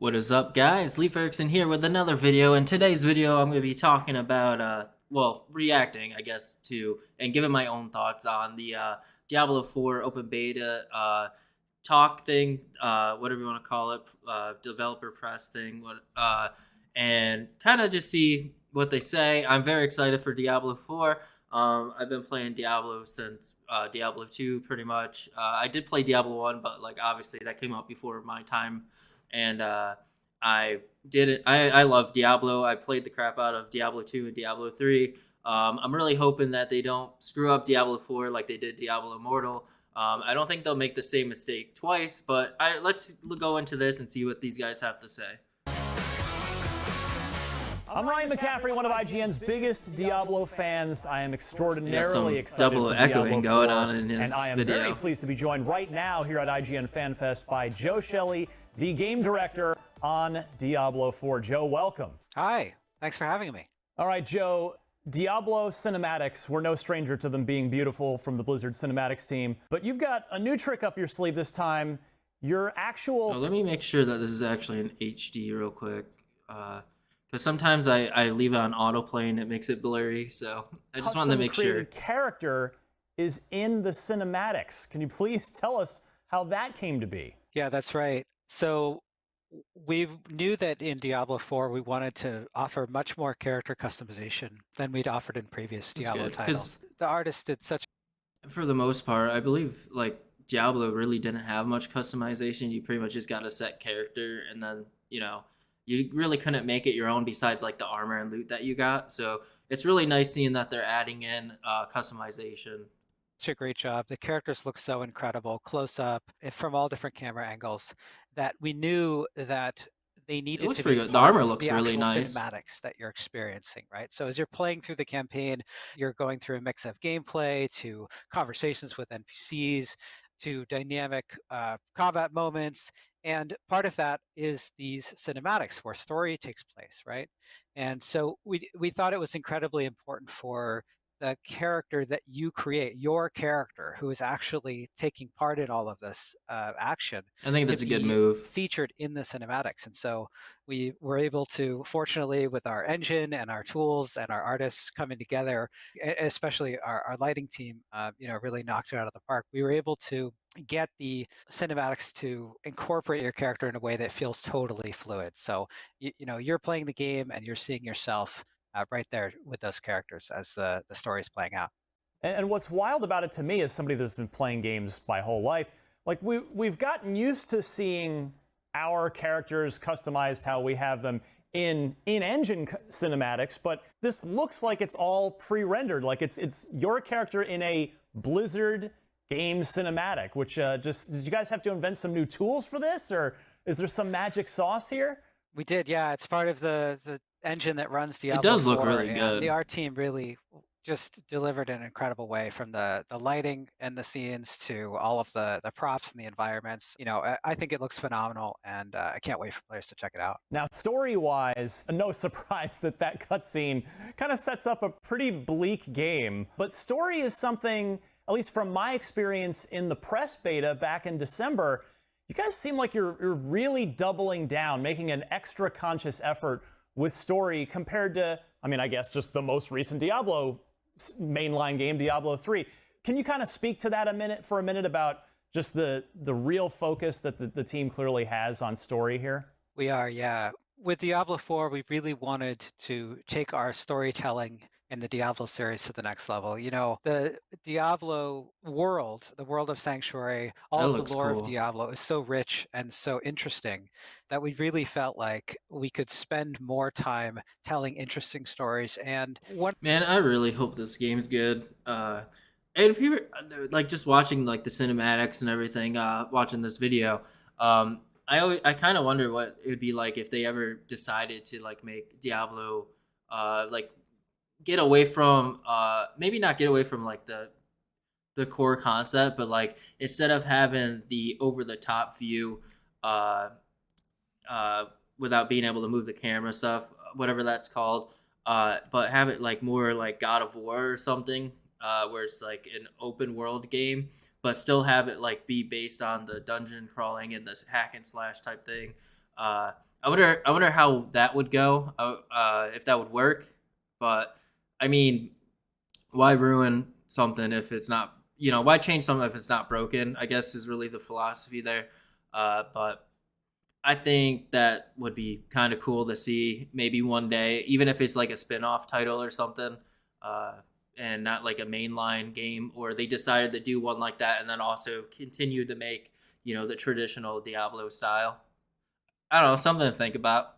What is up, guys? LeifErikson here with another video. In today's video, I'm going to be talking about, reacting, I guess, to and giving my own thoughts on the Diablo 4 open beta talk thing, whatever you want to call it, developer press thing, and kind of just see what they say. I'm very excited for Diablo 4. I've been playing Diablo since Diablo 2, pretty much. I did play Diablo 1, but obviously that came out before my time, and I did it. I love Diablo. I played the crap out of Diablo 2 and Diablo 3. I'm really hoping that they don't screw up Diablo 4 like they did Diablo Immortal. I don't think they'll make the same mistake twice, but let's go into this and see what these guys have to say. I'm Ryan McCaffrey, one of IGN's biggest Diablo fans. I am extraordinarily excited double for echoing Diablo 4, going on in his and I am video. very pleased to be joined right now here at IGN FanFest by Joe Shelley, the game director on Diablo 4. Joe, welcome. Hi, thanks for having me. All right, Joe, Diablo cinematics, we're no stranger to them being beautiful from the Blizzard cinematics team, but you've got a new trick up your sleeve this time. Your actual... Oh, let me make sure that this is actually in HD real quick. Because sometimes I leave it on autoplay and it makes it blurry, so I just wanted to make sure. Character is in the cinematics. Can you please tell us how that came to be? Yeah, that's right. So we knew that in Diablo 4 we wanted to offer much more character customization than we'd offered in previous Diablo titles. The artist did such... For the most part, I believe Diablo really didn't have much customization. You pretty much just got a set character, and then you really couldn't make it your own besides the armor and loot that you got. So it's really nice seeing that they're adding in customization. Such a great job. The characters look so incredible, close up, from all different camera angles, that we knew that they needed to be good. The armor looks really nice. Cinematics that you're experiencing, right? So as you're playing through the campaign, you're going through a mix of gameplay to conversations with NPCs to dynamic combat moments. And part of that is these cinematics where story takes place, right? And so we thought it was incredibly important for the character that you create, your character who is actually taking part in all of this action. I think that's a good move. Featured in the cinematics. And so we were able to, fortunately, with our engine and our tools and our artists coming together, especially our lighting team, really knocked it out of the park. We were able to get the cinematics to incorporate your character in a way that feels totally fluid. So, you're playing the game and you're seeing yourself right there with those characters as the story is playing out. And what's wild about it to me, as somebody that's been playing games my whole life, we've gotten used to seeing our characters customized how we have them in-engine cinematics, but this looks like it's all pre-rendered, like it's your character in a Blizzard game cinematic, which did you guys have to invent some new tools for this, or is there some magic sauce here? We did, yeah. It's part of the engine that runs Diablo 4. It does look really good. The art team really just delivered in an incredible way, from the lighting and the scenes to all of the props and the environments. I think it looks phenomenal, and I can't wait for players to check it out. Now, story-wise, no surprise that cutscene kind of sets up a pretty bleak game. But story is something, at least from my experience in the press beta back in December, you guys seem like you're really doubling down, making an extra conscious effort with story compared to, I guess, just the most recent Diablo mainline game, Diablo 3. Can you kind of speak to that for a minute about just the real focus that the team clearly has on story here? We are, yeah. With Diablo 4, we really wanted to take our storytelling in the Diablo series to the next level. The Diablo world, the world of Sanctuary, all of the lore of Diablo is so rich and so interesting that we really felt like we could spend more time telling interesting stories. And man, I really hope this game's good. And people just watching the cinematics and everything, watching this video. I kind of wonder what it would be like if they ever decided to make Diablo get away from maybe not get away from the core concept, but instead of having the over the top view without being able to move the camera stuff, whatever that's called, but have it more like God of War or something, where it's an open world game, but still have it be based on the dungeon crawling and this hack and slash type thing. I wonder how that would go. If that would work. But I mean, why ruin something if it's not? Why change something if it's not broken? I guess is really the philosophy there. But I think that would be kind of cool to see maybe one day, even if it's like a spin-off title or something, uh, and not like a mainline game, or they decided to do one like that and then also continue to make, the traditional Diablo style. I don't know, something to think about.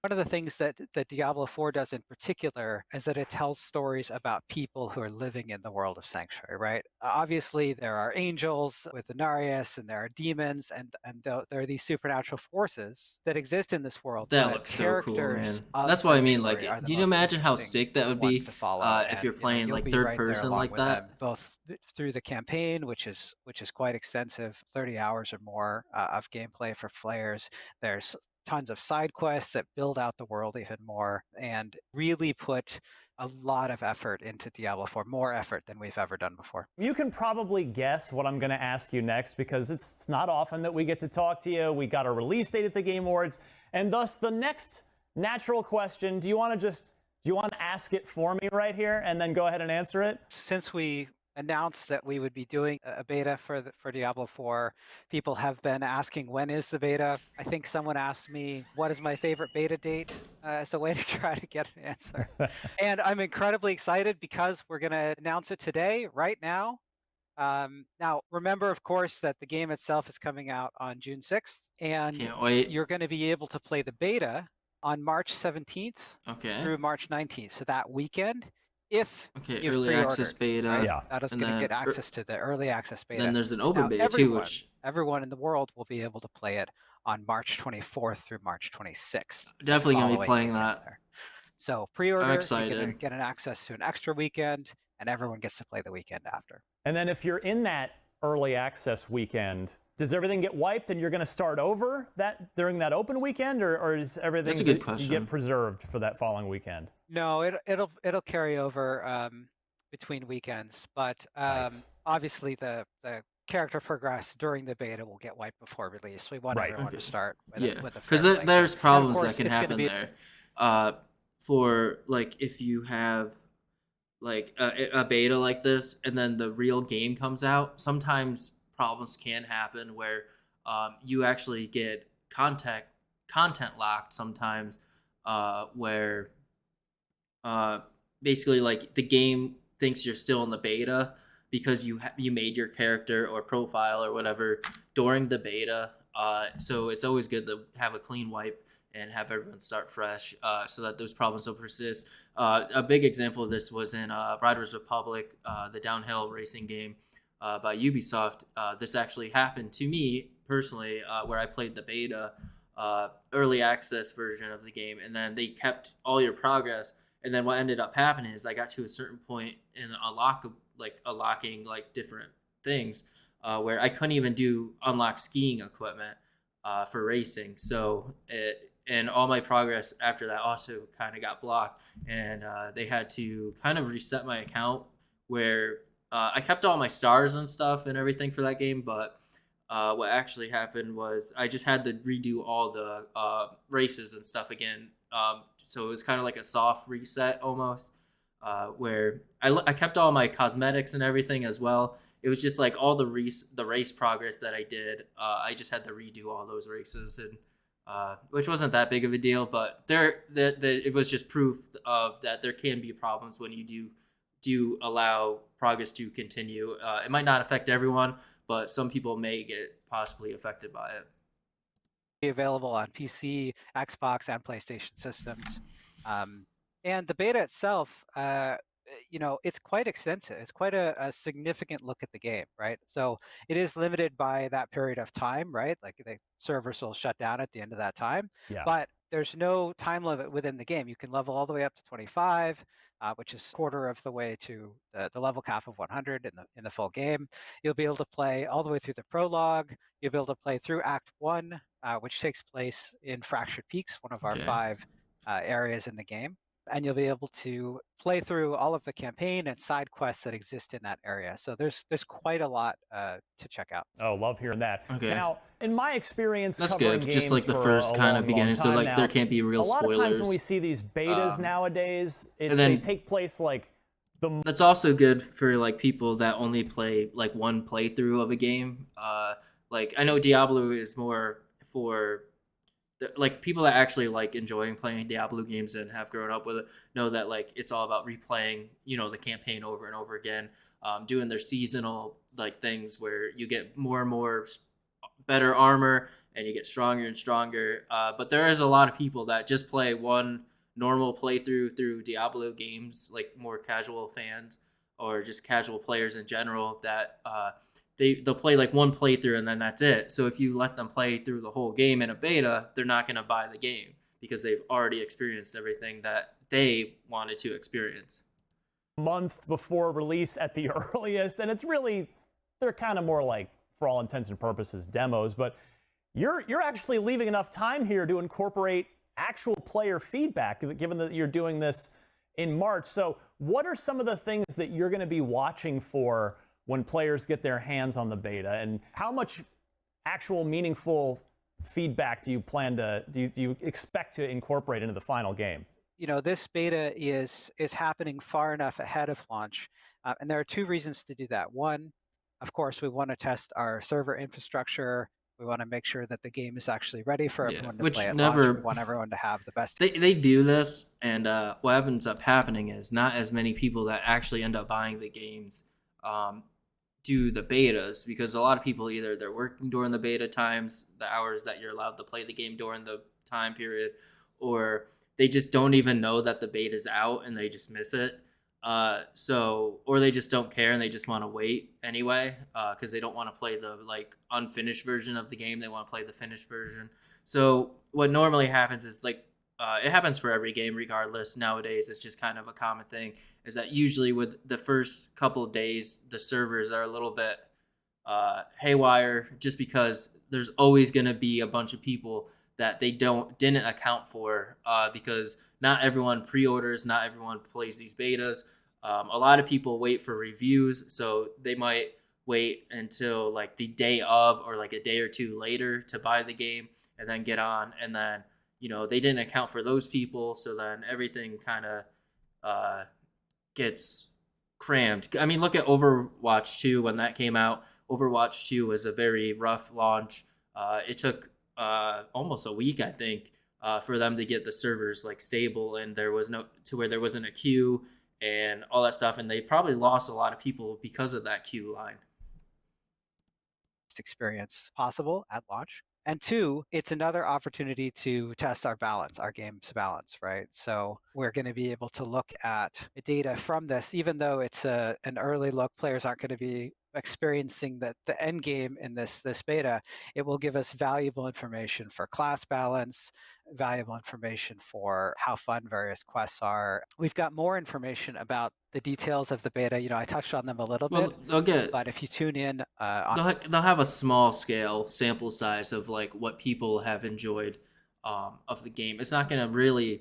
One of the things that Diablo 4 does in particular is that it tells stories about people who are living in the world of Sanctuary, right? Obviously, there are angels with Inarius, and there are demons, and there are these supernatural forces that exist in this world. That But looks so cool, characters man. of That's what I mean. Sanctuary Like, are the do you most imagine how interesting sick that would ones be to follow, if you're and playing you'll like be third right there person along like with them, that? both through the campaign, which is quite extensive, 30 hours or more of gameplay for players. There's tons of side quests that build out the world even more and really put a lot of effort into Diablo 4, more effort than we've ever done before. You can probably guess what I'm going to ask you next because it's not often that we get to talk to you. We got a release date at the Game Awards, and thus the next natural question, do you want to ask it for me right here and then go ahead and answer it? Since we announced that we would be doing a beta for Diablo 4, people have been asking when is the beta. I think someone asked me what is my favorite beta date as a way to try to get an answer. And I'm incredibly excited because we're going to announce it today, right now. Now, remember, of course, that the game itself is coming out on June 6th, and Can't wait. you're going to be able to play the beta on March 17th Okay. through March 19th. So that weekend, if Okay, you've early access pre-ordered, right? beta, Yeah. That is and going to get then access to the early access beta. then there's an open Now, beta too, everyone, which everyone in the world will be able to play it on March 24th through March 26th, the definitely gonna be following playing weekend that. there. So I'm pre-order, you excited. get an access to an extra weekend, and everyone gets to play the weekend after. And then if you're in that early access weekend, does everything get wiped and you're going to start over that during that open weekend, or is That's everything a good that you get question. preserved for that following weekend? No, it'll carry over between weekends, but Nice. obviously the character progress during the beta will get wiped before release. We want Right. everyone to Okay. start Yeah, with a because fair playing field, there's and of problems that course can it's going to happen be there. For like if you have like a beta like this and then the real game comes out, sometimes problems can happen where you actually get content locked sometimes, where uh, basically like the game thinks you're still in the beta because you made your character or profile or whatever during the beta. So it's always good to have a clean wipe and have everyone start fresh, so that those problems don't persist. A big example of this was in Riders Republic, the downhill racing game by Ubisoft. This actually happened to me personally, where I played the beta early access version of the game, and then they kept all your progress. And then what ended up happening is I got to a certain point in unlocking like different things, where I couldn't even do unlock skiing equipment for racing. So it and all my progress after that also kind of got blocked, and they had to kind of reset my account where I kept all my stars and stuff and everything for that game, but what actually happened was I just had to redo all the races and stuff again. So it was kind of like a soft reset almost, where I kept all my cosmetics and everything as well. It was just like all the race progress that I did. I just had to redo all those races, and which wasn't that big of a deal. But it was just proof of that there can be problems when you do allow progress to continue. It might not affect everyone, but some people may get possibly affected by it. available on PC, Xbox, and PlayStation systems. Um, and the beta itself, it's quite extensive. It's quite a significant look at the game, right? So it is limited by that period of time, right? Like the servers will shut down at the end of that time, Yeah. but there's no time limit within the game. You can level all the way up to 25, which is quarter of the way to the level cap of 100 in the full game. You'll be able to play all the way through the prologue. You'll be able to play through Act 1, which takes place in Fractured Peaks, one of our Okay. 5 areas in the game. and you'll be able to play through all of the campaign and side quests that exist in that area. So there's quite a lot to check out. Oh, love hearing that. Okay. Now, in my experience That's covering good. Just games like the for first a kind of long, long beginning, so time like there now, can't be real a lot of times when we spoilers. see these betas nowadays, and they then take place like the that's also good for like people that only play like one playthrough of a game. Like I know Diablo is more for like people that actually like enjoying playing Diablo games and have grown up with it know that like it's all about replaying, you know, the campaign over and over again, doing their seasonal like things where you get more and more better armor and you get stronger and stronger. But there is a lot of people that just play one normal playthrough through Diablo games, like more casual fans or just casual players in general that they'll play like one playthrough and then that's it. So if you let them play through the whole game in a beta, they're not going to buy the game because they've already experienced everything that they wanted to experience. month before release at the earliest, and it's really, they're kind of more like, for all intents and purposes, demos, but you're actually leaving enough time here to incorporate actual player feedback, given that you're doing this in March. So what are some of the things that you're going to be watching for when players get their hands on the beta, and how much actual meaningful feedback do you plan to, do you expect to incorporate into the final game? You know, this beta is happening far enough ahead of launch, and there are two reasons to do that. One, of course, we want to test our server infrastructure. We want to make sure that the game is actually ready for Yeah, everyone to play which at launch. We never want everyone to have the best. they do this, and what ends up happening is not as many people that actually end up buying the games do the betas, because a lot of people either they're working during the beta times, the hours that you're allowed to play the game during the time period, or they just don't even know that the beta's out and they just miss it. Or they just don't care and they just want to wait anyway, because they don't want to play the like unfinished version of the game. They want to play the finished version. So what normally happens is like it happens for every game regardless. Nowadays, it's just kind of a common thing. Is that usually with the first couple of days, the servers are a little bit haywire, just because there's always going to be a bunch of people that they didn't account for, because not everyone pre-orders, not everyone plays these betas. A lot of people wait for reviews, so they might wait until like the day of or like a day or two later to buy the game and then get on, and then they didn't account for those people, so then everything kind of gets crammed. I mean, look at Overwatch 2 when that came out. Overwatch 2 was a very rough launch. It took almost a week, I think, for them to get the servers like stable, and there was where there wasn't a queue and all that stuff, and they probably lost a lot of people because of that queue line. Experience possible at launch. And two, it's another opportunity to test our balance, our game's balance, right? So we're going to be able to look at data from this, even though it's an early look, players aren't going to be experiencing the end game in this beta. It will give us valuable information for class balance, valuable information for how fun various quests are. We've got more information about the details of the beta. I touched on them a little bit, but if you tune in they'll have a small scale sample size of like what people have enjoyed of the game. It's not going to really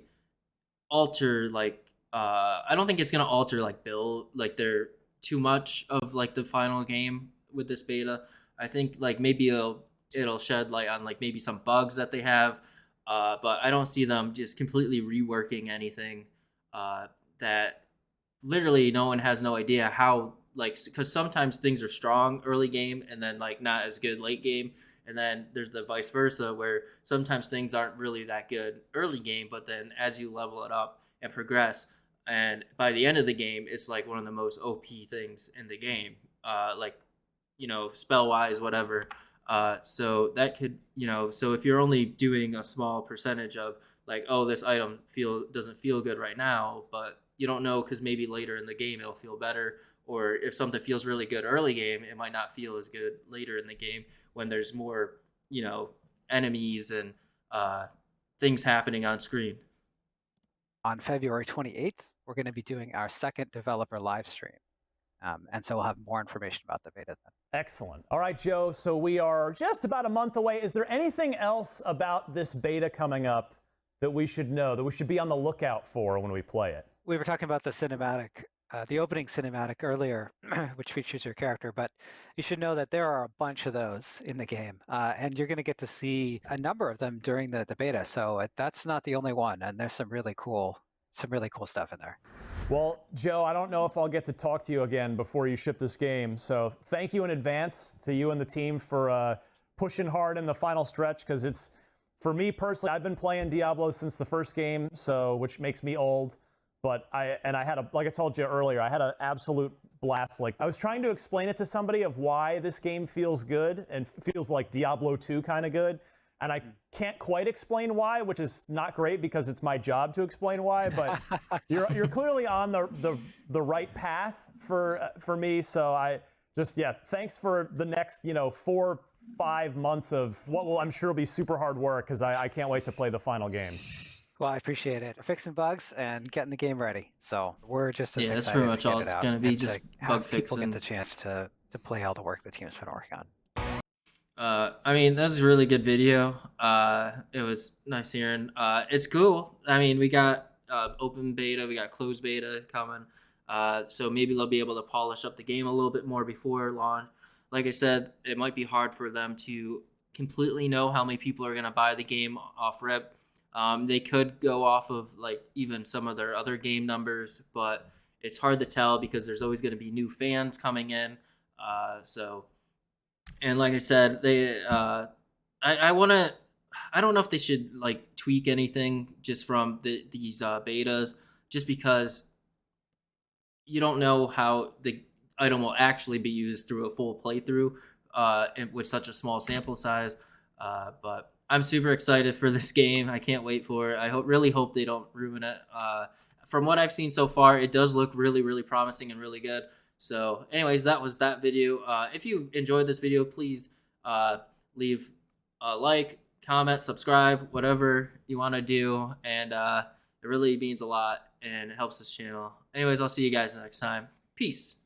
alter like I don't think it's going to alter like build like they're too much of like the final game with this beta. I think like maybe it'll shed light on like maybe some bugs that they have, but I don't see them just completely reworking anything that literally no one has no idea how, like, because sometimes things are strong early game and then like not as good late game, and then there's the vice versa where sometimes things aren't really that good early game, but then as you level it up and progress, and by the end of the game it's like one of the most OP things in the game, like spell wise, whatever. So that could, so if you're only doing a small percentage of like, oh, this item doesn't feel good right now, but you don't know because maybe later in the game it'll feel better, or if something feels really good early game, it might not feel as good later in the game when there's more, enemies and things happening on screen. On February 28th, we're going to be doing our second developer live stream. And so we'll have more information about the beta then. Excellent. All right, Joe, so we are just about a month away. Is there anything else about this beta coming up that we should know, that we should be on the lookout for when we play it? We were talking about the cinematic, the opening cinematic earlier, which features your character, but you should know that there are a bunch of those in the game, and you're going to get to see a number of them during the beta. So that's not the only one, and there's some really cool stuff in there. Well, Joe, I don't know if I'll get to talk to you again before you ship this game. So thank you in advance to you and the team for pushing hard in the final stretch, because it's, for me personally, I've been playing Diablo since the first game, so which makes me old. But I had like I told you earlier, I had an absolute blast. Like, I was trying to explain it to somebody of why this game feels good and feels like Diablo 2 kind of good. And I can't quite explain why, which is not great because it's my job to explain why. But you're clearly on the right path for me. So I just, thanks for the next 4-5 months of what will, I'm sure, will be super hard work, because I can't wait to play the final game. Well, I appreciate it. Fixing bugs and getting the game ready. So we're just as Yeah, that's excited pretty much to get all it it's out gonna be, and just to bug have people fixing. get the chance to play all the work the team's been working on. I mean, that was a really good video. It was nice hearing. It's cool. I mean, we got open beta, we got closed beta coming. So maybe they'll be able to polish up the game a little bit more before launch. Like I said, it might be hard for them to completely know how many people are going to buy the game off rip. They could go off of like even some of their other game numbers, but it's hard to tell because there's always going to be new fans coming in. And like I said, I want to. I don't know if they should like tweak anything just from these betas, just because you don't know how the item will actually be used through a full playthrough with such a small sample size. But I'm super excited for this game. I can't wait for it. I really hope they don't ruin it. From what I've seen so far, it does look really, really promising and really good. So anyways, that was that video. If you enjoyed this video, please leave a like, comment, subscribe, whatever you want to do. And it really means a lot and it helps this channel. Anyways, I'll see you guys next time. Peace.